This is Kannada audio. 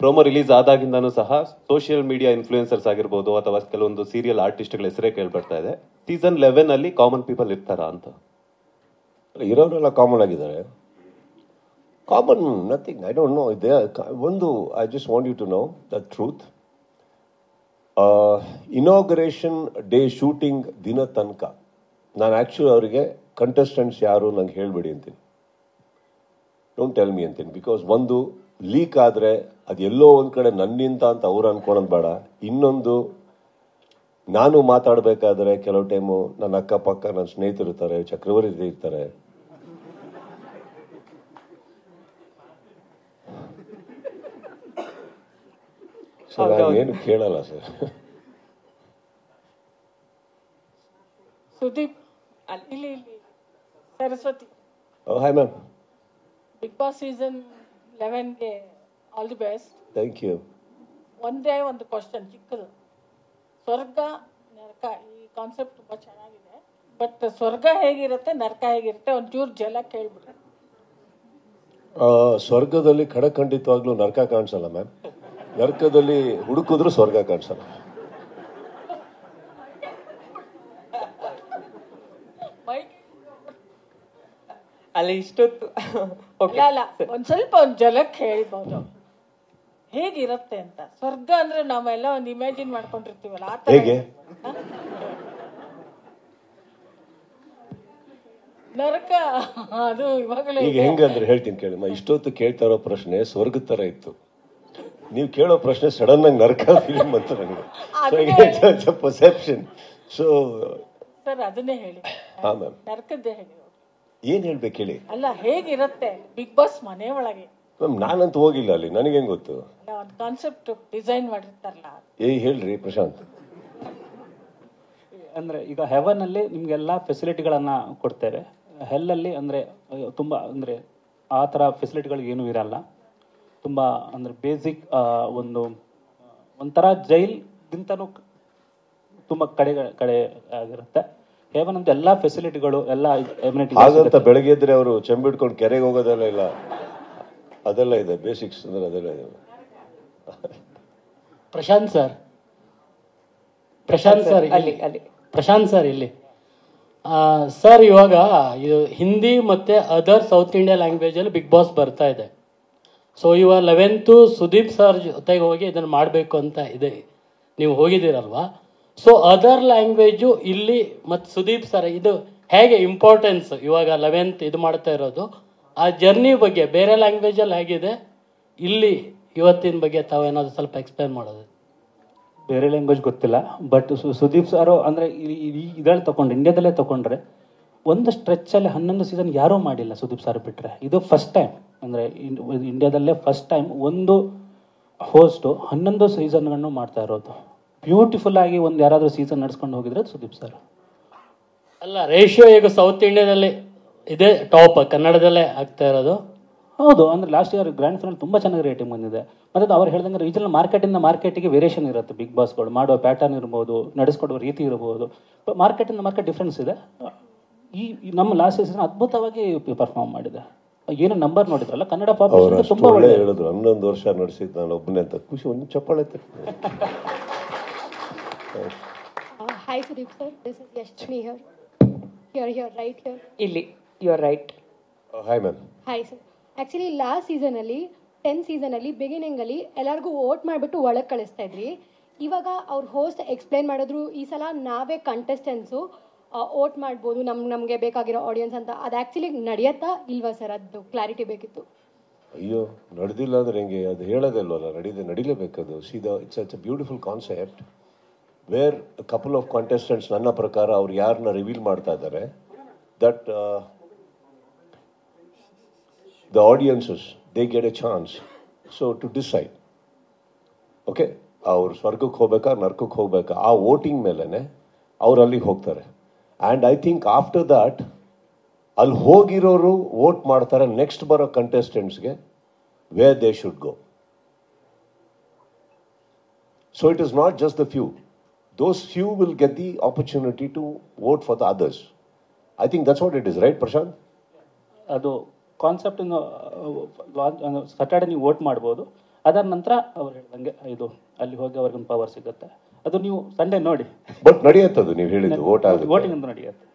ಪ್ರೋಮೋ ರಿಲೀಸ್ ಆದಾಗಿಂದನೂ ಸಹ ಸೋಷಿಯಲ್ ಮೀಡಿಯಾ ಇನ್ಫ್ಲೂಯೆನ್ಸರ್ಸ್ ಆಗಿರ್ಬೋದು ಅಥವಾ ಕೆಲವೊಂದು ಸೀರಿಯಲ್ ಆರ್ಟಿಸ್ಟ್ಗಳ ಹೆಸರೇ ಕೇಳ್ಬರ್ತಾ ಇದೆ. ಸೀಸನ್ 11 ಅಲ್ಲಿ ಕಾಮನ್ ಪೀಪಲ್ ಇರ್ತಾರಾ ಅಂತ? ಇರೋರೆಲ್ಲ ಕಾಮನ್ ಆಗಿದ್ದಾರೆ. Common nothing, I don't know. ಒಂದು I just want you to know the truth. Inauguration day shooting ದಿನ ತನಕ ನಾನು ಆ್ಯಕ್ಚುಲಿ ಅವರಿಗೆ ಕಂಟೆಸ್ಟೆಂಟ್ಸ್ ಯಾರು ನಂಗೆ ಹೇಳ್ಬೇಡಿ ಅಂತೀನಿ. ಡೋಂಟ್ ಟೆಲ್ ಮಿ ಅಂತೀನಿ. ಬಿಕಾಸ್ ಒಂದು ಲೀಕ್ ಆದರೆ ಅದು ಎಲ್ಲೋ ಒಂದು ಕಡೆ ನನ್ನಿಂದ ಅಂತ ಅವ್ರು ಅನ್ಕೊಳೋದು ಬೇಡ. ಇನ್ನೊಂದು, ನಾನು ಮಾತಾಡಬೇಕಾದ್ರೆ ಕೆಲವು ಟೈಮು ನನ್ನ ಅಕ್ಕಪಕ್ಕ ನನ್ನ ಸ್ನೇಹಿತರು ಇರ್ತಾರೆ, ಚಕ್ರವರ್ತಿ ಇರ್ತಾರೆ, ಸರ್ ಏನು ಕೇಳಲ್ಲ ಸರ್. ಸುದೀಪ್ ಇಲ್ಲಿ Saraswathi, hi ma'am. Bigg Boss season 11ಗೆ all the best. Thank you. ಒಂದೇ ಒಂದು ಕ್ವಶನ್ ಚಿಕ್ಕದು. ಸ್ವರ್ಗ ನರಕ ಈ ಕಾನ್ಸೆಪ್ಟ್ ತುಂಬ ಚೆನ್ನಾಗಿದೆ, ಬಟ್ ಸ್ವರ್ಗ ಹೇಗಿರುತ್ತೆ ನರಕ ಹೇಗಿರುತ್ತೆ ಒಂಚೂರು ಜಲ ಕೇಳ್ಬಿಟ್ರೆ. ಸ್ವರ್ಗದಲ್ಲಿ ಖಂಡಿತವಾಗ್ಲೂ ನರಕ ಕಾಣಿಸಲ್ಲ ಮ್ಯಾಮ್. ನರಕದಲ್ಲಿ ಹುಡುಕಿದ್ರು ಸ್ವರ್ಗ ಕಾಣಿಸಲ್ಲ. ಅಲ್ಲಿ ಇಷ್ಟೊತ್ತು ಅಲ್ಲ ಒಂದ್ ಸ್ವಲ್ಪ ಒಂದ್ ಜಲಕ್ಕೆ ಹೇಳ್ಬೋದು ಹೇಗಿರುತ್ತೆ ಅಂತ. ಸ್ವರ್ಗ ಅಂದ್ರೆ ನಾವೆಲ್ಲ ಒಂದು ಇಮ್ಯಾಜಿನ್ ಮಾಡ್ಕೊಂಡಿರ್ತೀವಲ್ಲ ಆ ತರ. ಹೇಗೆ ನರಕ ಅದು ಇವಾಗಲೇ ಈಗ ಹೆಂಗಂದ್ರೆ ಹೇಳ್ತೀನಿ ಕೇಳಿ. ಇಷ್ಟೊತ್ತು ಕೇಳ್ತಾ ಇರೋ ಪ್ರಶ್ನೆ ಸ್ವರ್ಗದ ತರ ಇತ್ತು. ನೀವು ಕೇಳೋ ಪ್ರಶ್ನೆ ಸಡನ್ ಆಗಿ ನರಕ ಫಿಲ್ಮ್ ಅಂತ ನನಗೆ ಪರ್ಸೆಪ್ಷನ್. ಸೊ ಸರ್ ಅದನ್ನೇ ಹೇಳಿ, ಹಾ ಮ್ಯಾಮ್. ನರಕದ್ದೇ ಹೇಳಿ. ಏನ್ ಹೇಳ್ಬೇಕು ಹೇಳಿ. ಅಲ್ಲ ಹೇಗಿರುತ್ತೆ ಬಿಗ್ ಬಾಸ್ ಮನೆ ಒಳಗೆ? ಮ್ಯಾಮ್ ನಾನಂತೂ ಹೋಗಿಲ್ಲ ಅಲ್ಲಿ, ನನಗೆ ಹೆಂಗ್ ಗೊತ್ತು? ಒಂದು ಕಾನ್ಸೆಪ್ಟ್ ಡಿಸೈನ್ ಮಾಡಿರ್ತಾರಲ್ಲ. ಹೇಳ್ರಿ ಪ್ರಶಾಂತ್. ಅಂದ್ರೆ ಈಗ ಹೆವನ್ ಅಲ್ಲಿ ನಿಮ್ಗೆಲ್ಲ ಫೆಸಿಲಿಟಿಗಳನ್ನ ಕೊಡ್ತೇವೆ. ಹೆಲ್ ಅಲ್ಲಿ ಅಂದ್ರೆ ತುಂಬಾ ಅಂದ್ರೆ ಆ ತರ ಫೆಸಿಲಿಟಿಗಳು ಏನೂ ಇರಲ್ಲ. ತುಂಬಾ ಅಂದ್ರೆ ಬೇಸಿಕ್ ಒಂಥರ ಜೈಲ್ಗಿಂತನೂ ತುಂಬಾ ಕಡೆ ಆಗಿರುತ್ತೆ. ಹೇವನ್ ಅಂತ ಎಲ್ಲಾ ಫೆಸಿಲಿಟಿಗಳು ಎಲ್ಲ ಹಾಗಂತ ಬೆಳಗ್ಗೆ ಎದ್ರೆ ಅವರು ಚೆಂಬಿಡ್ಕೊಂಡು ಕೆರೆಗೆ ಹೋಗೋದೆಲ್ಲ ಇಲ್ಲ, ಅದೆಲ್ಲ ಇದೆ. ಬೇಸಿಕ್ಸ್ ಅಂದ್ರೆ ಅದೆಲ್ಲ ಇದೆ. ಪ್ರಶಾಂತ್ ಸರ್ ಇಲ್ಲಿ ಸರ್ ಇವಾಗ ಇದು ಹಿಂದಿ ಮತ್ತೆ ಅದರ್ ಸೌತ್ ಇಂಡಿಯಾ ಲ್ಯಾಂಗ್ವೇಜ್ ಅಲ್ಲಿ ಬಿಗ್ ಬಾಸ್ ಬರ್ತಾ ಇದೆ. ಸೊ ಇವಾಗ 11th ಸುದೀಪ್ ಸರ್ ಜೊತೆಗೆ ಹೋಗಿ ಇದನ್ನ ಮಾಡಬೇಕು ಅಂತ ಇದೆ. ನೀವು ಹೋಗಿದ್ದೀರಲ್ವಾ? ಸೊ ಅದರ್ ಲ್ಯಾಂಗ್ವೇಜು ಇಲ್ಲಿ ಮತ್ತು ಸುದೀಪ್ ಸರ್ ಇದು ಹೇಗೆ ಇಂಪಾರ್ಟೆನ್ಸ್ ಇವಾಗ 11th ಇದು ಮಾಡ್ತಾ ಇರೋದು, ಆ ಜರ್ನಿ ಬಗ್ಗೆ ಬೇರೆ ಲ್ಯಾಂಗ್ವೇಜಲ್ಲಿ ಹೇಗಿದೆ, ಇಲ್ಲಿ ಇವತ್ತಿನ ಬಗ್ಗೆ ತಾವೇನಾದ್ರು ಸ್ವಲ್ಪ ಎಕ್ಸ್ಪ್ಲೇನ್ ಮಾಡೋದು. ಬೇರೆ ಲ್ಯಾಂಗ್ವೇಜ್ ಗೊತ್ತಿಲ್ಲ, ಬಟ್ ಸುದೀಪ್ ಸರ್ ಅಂದರೆ ಇದರಲ್ಲಿ ತಗೊಂಡ್ರೆ ಇಂಡಿಯಾದಲ್ಲೇ ತಗೊಂಡ್ರೆ ಒಂದು ಸ್ಟ್ರೆಚ್ಚಲ್ಲಿ 11 ಸೀಸನ್ ಯಾರೂ ಮಾಡಿಲ್ಲ ಸುದೀಪ್ ಸರ್ ಬಿಟ್ಟರೆ. ಇದು ಫಸ್ಟ್ ಟೈಮ್ ಅಂದರೆ ಇಂಡಿಯಾದಲ್ಲೇ ಫಸ್ಟ್ ಟೈಮ್ ಒಂದು ಹೋಸ್ಟು 11 ಸೀಸನ್ಗಳನ್ನು ಮಾಡ್ತಾ ಇರೋದು. ಬ್ಯೂಟಿಫುಲ್ ಆಗಿ ಒಂದು ಯಾರಾದರೂ ಸೀಸನ್ ನಡ್ಸ್ಕೊಂಡು ಹೋಗಿದ್ರೆ ಸುದೀಪ್ ಸರ್. ಅಲ್ಲ ರೇಷಿಯೋ ಈಗ ಸೌತ್ ಇಂಡಿಯಾದಲ್ಲಿ ಇದೇ ಟಾಪ್, ಕನ್ನಡದಲ್ಲೇ ಆಗ್ತಾ ಇರೋದು. ಹೌದು, ಅಂದರೆ ಲಾಸ್ಟ್ ಇಯರ್ ಗ್ರ್ಯಾಂಡ್ ಫೈನಲ್ ತುಂಬ ಚೆನ್ನಾಗಿ ರೇಟಿಂಗ್ ಬಂದಿದೆ. ಮತ್ತು ಅವ್ರು ಹೇಳ್ದಂಗೆ ರೀಜನಲ್ ಮಾರ್ಕೆಟಿಂದ ಮಾರ್ಕೆಟಿಗೆ ವೇರಿಯೇಷನ್ ಇರುತ್ತೆ. ಬಿಗ್ ಬಾಸ್ಗಳು ಮಾಡುವ ಪ್ಯಾಟರ್ನ್ ಇರ್ಬೋದು, ನಡೆಸ್ಕೊಡುವ ರೀತಿ ಇರ್ಬೋದು, ಮಾರ್ಕೆಟಿಂದ ಮಾರ್ಕೆಟ್ ಡಿಫ್ರೆನ್ಸ್ ಇದೆ. ಈ ನಮ್ಮ ಲಾಸ್ಟ್ ಸೀಸನ್ ಅದ್ಭುತವಾಗಿ ಪರ್ಫಾರ್ಮ್ ಮಾಡಿದೆ. ಏನು ನಂಬರ್ ನೋಡಿದ್ರಲ್ಲ ಕನ್ನಡ ಪಾಪ್ಯುಲೇಷನ್ ತುಂಬ ಒಳ್ಳೆ ಹೇಳಿದ್ರು. 11 ವರ್ಷ ನಡೆಸಿದ್ದು ನಾನು ಒಬ್ಬನೇ ಅಂತ ಖುಷಿ. ಒಂದು ಚಪ್ಪಾಳೆ. Hi Sudeep sir, this is Yashmi here. Here, right here. ಇಲ್ಲಿ you are right. Hi ma'am. Hi sir. Actually last season ಅಲ್ಲಿ 10th season ಅಲ್ಲಿ ಬಿಗಿನಿಂಗ್ ಅಲ್ಲಿ ಎಲ್ಲರಿಗೂ ವೋಟ್ ಮಾಡಿಬಿಟ್ಟು ಒಳಗೆ ಕಳಿಸ್ತಾ ಇದ್ರಿ. ಇವಾಗ ಅವ್ರ ಹೋಸ್ಟ್ ಎಕ್ಸ್ಪ್ಲೈನ್ ಮಾಡಿದ್ರು ಈ ಸಲ ನಾವೇ ಕಂಟೆಸ್ಟೆಂಟ್ಸು ವೋಟ್ ಮಾಡ್ಬೋದು ನಮಗೆ ಬೇಕಾಗಿರೋ ಆಡಿಯನ್ಸ್ ಅಂತ. ಅದು ಆ್ಯಕ್ಚುಲಿ ನಡೆಯತ್ತಾ ಇಲ್ವಾ ಸರ್? ಅದು ಕ್ಲಾರಿಟಿ ಬೇಕಿತ್ತು. ಅಯ್ಯೋ ನಡೆದಿಲ್ಲ ಅಂದ್ರೆ ಹೆಂಗೆ? ಅದು ಹೇಳೋದಲ್ವಲ್ಲ, ನಡೀಲೇಬೇಕದು. ಸೀದಾ it's a beautiful concept where couple of contestants ನನ್ನ ಪ್ರಕಾರ ಅವ್ರು ಯಾರನ್ನ ರಿವೀಲ್ ಮಾಡ್ತಾ ಇದ್ದಾರೆ, that the audiences they get a chance so to decide. Okay, ಅವ್ರು ಸ್ವರ್ಗಕ್ಕೆ ಹೋಗ್ಬೇಕಾ ನರ್ಕಕ್ಕೆ ಹೋಗ್ಬೇಕಾ ಆ ವೋಟಿಂಗ್ ಮೇಲೇ ಅವ್ರು ಅಲ್ಲಿಗೆ ಹೋಗ್ತಾರೆ. And I think after that ಅಲ್ಲಿ ಹೋಗಿರೋರು ವೋಟ್ ಮಾಡ್ತಾರೆ ನೆಕ್ಸ್ಟ್ ಬರೋ ಕಂಟೆಸ್ಟೆಂಟ್ಸ್ಗೆ where they should go. So it is not just the few. Those few will get the opportunity to vote for the others. I think that's what it is, right, Prashant? ಅದು ಕಾನ್ಸೆಪ್ಟ್ ಸ್ಯಾಟರ್ಡೆ ನೀವು ವೋಟ್ ಮಾಡ್ಬೋದು. ಅದಾದ ನಂತರ ಅವ್ರು ಹೇಳ್ದಂಗೆ ಇದು ಅಲ್ಲಿ ಹೋಗಿ ಅವ್ರಿಗೊಂದು ಪವರ್ ಸಿಗುತ್ತೆ. ಅದು ನೀವು ಸಂಡೇ ನೋಡಿ. ಬಟ್ ನಡೆಯುತ್ತದು ನೀವು ಹೇಳಿದ್ದು ಓಟ್ ಆಗುತ್ತೆ, ವೋಟಿಂಗ್ ಅಂತ ನಡೆಯುತ್ತೆ.